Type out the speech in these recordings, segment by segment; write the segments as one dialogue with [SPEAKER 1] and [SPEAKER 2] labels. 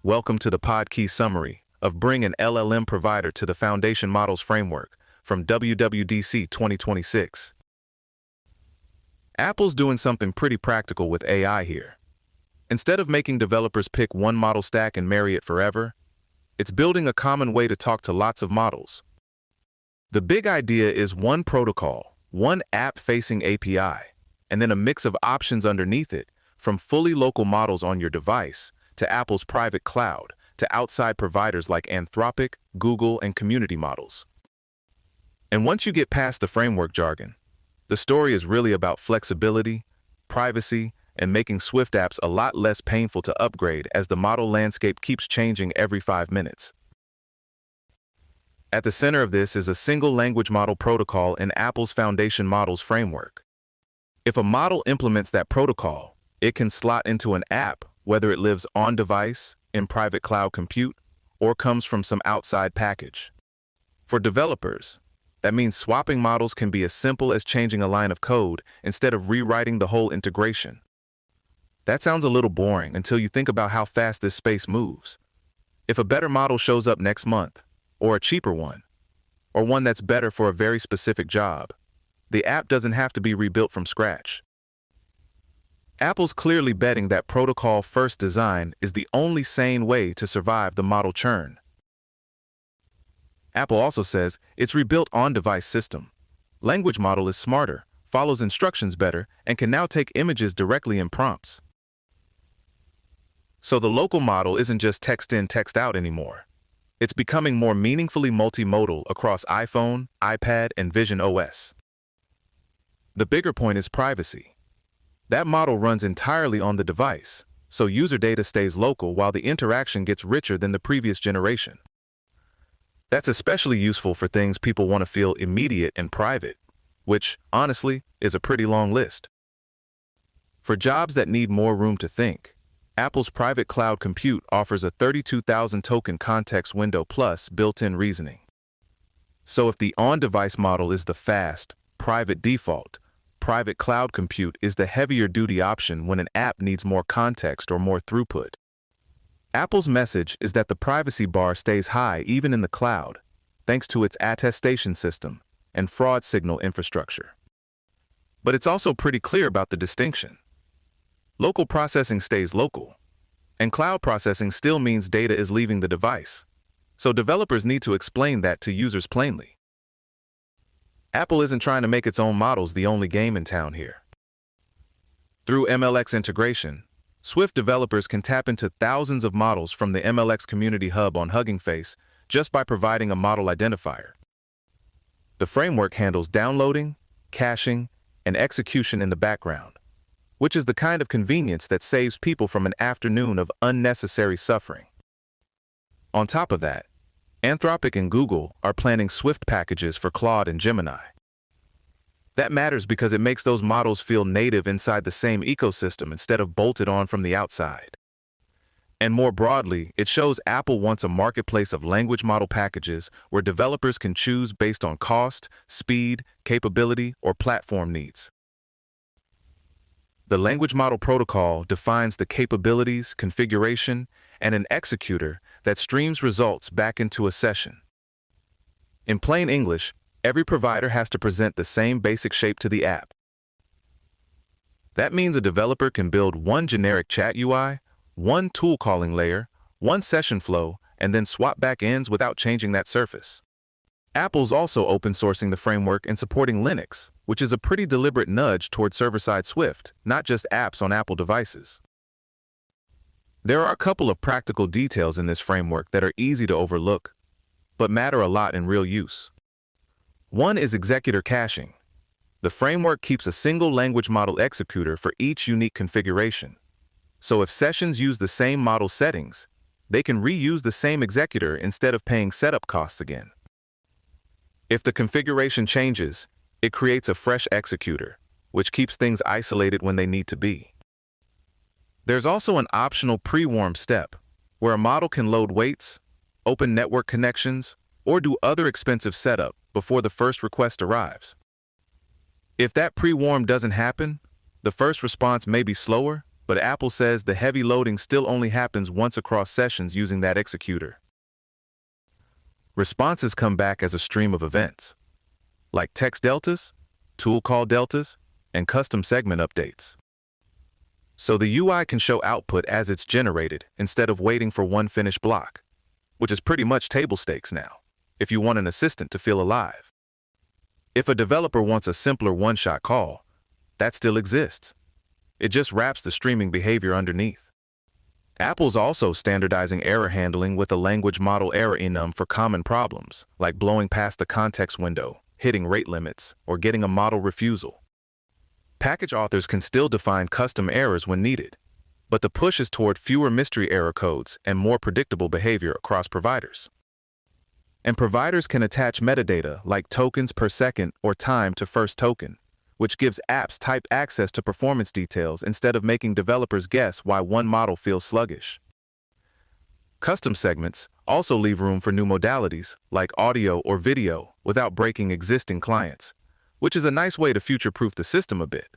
[SPEAKER 1] Welcome to the Podkey summary of Bring an LLM Provider to the Foundation Models Framework from WWDC 2026. Apple's doing something pretty practical with AI here. Instead of making developers pick one model stack and marry it forever, it's building a common way to talk to lots of models. The big idea is one protocol, one app-facing API, and then a mix of options underneath it, from fully local models on your device to Apple's private cloud, to outside providers like Anthropic, Google, and community models. And once you get past the framework jargon, the story is really about flexibility, privacy, and making Swift apps a lot less painful to upgrade as the model landscape keeps changing every 5 minutes. At the center of this is a single language model protocol in Apple's Foundation Models framework. If a model implements that protocol, it can slot into an app, whether it lives on-device, in private cloud compute, or comes from some outside package. For developers, that means swapping models can be as simple as changing a line of code instead of rewriting the whole integration. That sounds a little boring until you think about how fast this space moves. If a better model shows up next month, or a cheaper one, or one that's better for a very specific job, the app doesn't have to be rebuilt from scratch. Apple's clearly betting that protocol-first design is the only sane way to survive the model churn. Apple also says its rebuilt on-device system. Language model is smarter, follows instructions better, and can now take images directly in prompts. So the local model isn't just text in, text out anymore. It's becoming more meaningfully multimodal across iPhone, iPad, and Vision OS. The bigger point is privacy. That model runs entirely on the device, so user data stays local while the interaction gets richer than the previous generation. That's especially useful for things people want to feel immediate and private, which, honestly, is a pretty long list. For jobs that need more room to think, Apple's private cloud compute offers a 32,000 token context window plus built-in reasoning. So if the on-device model is the fast, private default, private cloud compute is the heavier-duty option when an app needs more context or more throughput. Apple's message is that the privacy bar stays high even in the cloud, thanks to its attestation system and fraud signal infrastructure. But it's also pretty clear about the distinction. Local processing stays local, and cloud processing still means data is leaving the device, so developers need to explain that to users plainly. Apple isn't trying to make its own models the only game in town here. Through MLX integration, Swift developers can tap into thousands of models from the MLX Community Hub on Hugging Face just by providing a model identifier. The framework handles downloading, caching, and execution in the background, which is the kind of convenience that saves people from an afternoon of unnecessary suffering. On top of that, Anthropic and Google are planning Swift packages for Claude and Gemini. That matters because it makes those models feel native inside the same ecosystem instead of bolted on from the outside. And more broadly, it shows Apple wants a marketplace of language model packages where developers can choose based on cost, speed, capability, or platform needs. The language model protocol defines the capabilities, configuration, and an executor that streams results back into a session. In plain English, every provider has to present the same basic shape to the app. That means a developer can build one generic chat UI, one tool calling layer, one session flow, and then swap backends without changing that surface. Apple's also open sourcing the framework and supporting Linux, which is a pretty deliberate nudge toward server-side Swift, not just apps on Apple devices. There are a couple of practical details in this framework that are easy to overlook, but matter a lot in real use. One is executor caching. The framework keeps a single language model executor for each unique configuration. So if sessions use the same model settings, they can reuse the same executor instead of paying setup costs again. If the configuration changes, it creates a fresh executor, which keeps things isolated when they need to be. There's also an optional pre-warm step, where a model can load weights, open network connections, or do other expensive setup before the first request arrives. If that pre-warm doesn't happen, the first response may be slower, but Apple says the heavy loading still only happens once across sessions using that executor. Responses come back as a stream of events, like text deltas, tool call deltas, and custom segment updates. So the UI can show output as it's generated instead of waiting for one finished block, which is pretty much table stakes now, if you want an assistant to feel alive. If a developer wants a simpler one-shot call, that still exists. It just wraps the streaming behavior underneath. Apple's also standardizing error handling with a language model error enum for common problems, like blowing past the context window, hitting rate limits, or getting a model refusal. Package authors can still define custom errors when needed, but the push is toward fewer mystery error codes and more predictable behavior across providers. And providers can attach metadata like tokens per second or time to first token, which gives apps type access to performance details instead of making developers guess why one model feels sluggish. Custom segments also leave room for new modalities like audio or video without breaking existing clients, which is a nice way to future-proof the system a bit.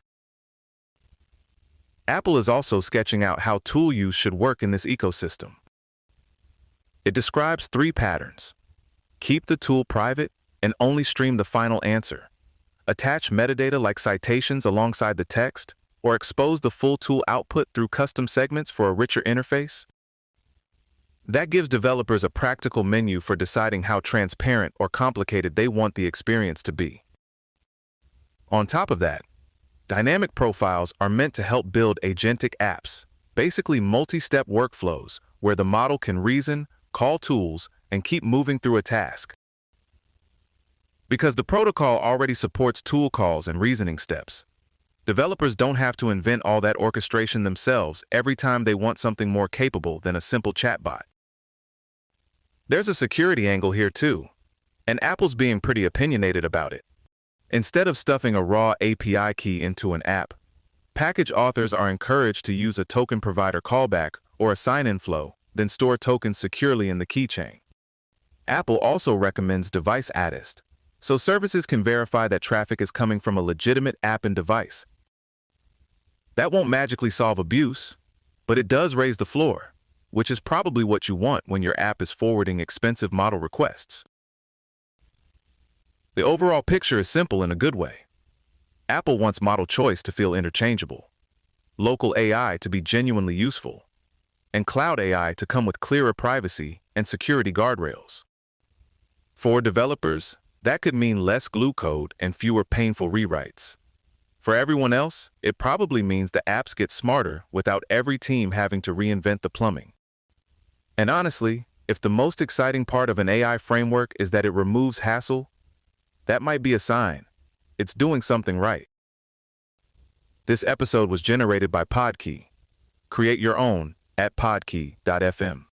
[SPEAKER 1] Apple is also sketching out how tool use should work in this ecosystem. It describes 3 patterns. Keep the tool private and only stream the final answer. Attach metadata like citations alongside the text, or expose the full tool output through custom segments for a richer interface. That gives developers a practical menu for deciding how transparent or complicated they want the experience to be. On top of that, dynamic profiles are meant to help build agentic apps, basically multi-step workflows where the model can reason, call tools, and keep moving through a task. Because the protocol already supports tool calls and reasoning steps, developers don't have to invent all that orchestration themselves every time they want something more capable than a simple chatbot. There's a security angle here too, and Apple's being pretty opinionated about it. Instead of stuffing a raw API key into an app, package authors are encouraged to use a token provider callback or a sign-in flow, then store tokens securely in the keychain. Apple also recommends device attest, so services can verify that traffic is coming from a legitimate app and device. That won't magically solve abuse, but it does raise the floor, which is probably what you want when your app is forwarding expensive model requests. The overall picture is simple in a good way. Apple wants model choice to feel interchangeable, local AI to be genuinely useful, and cloud AI to come with clearer privacy and security guardrails. For developers, that could mean less glue code and fewer painful rewrites. For everyone else, it probably means the apps get smarter without every team having to reinvent the plumbing. And honestly, if the most exciting part of an AI framework is that it removes hassle, that might be a sign it's doing something right. This episode was generated by Podkey. Create your own at podkey.fm.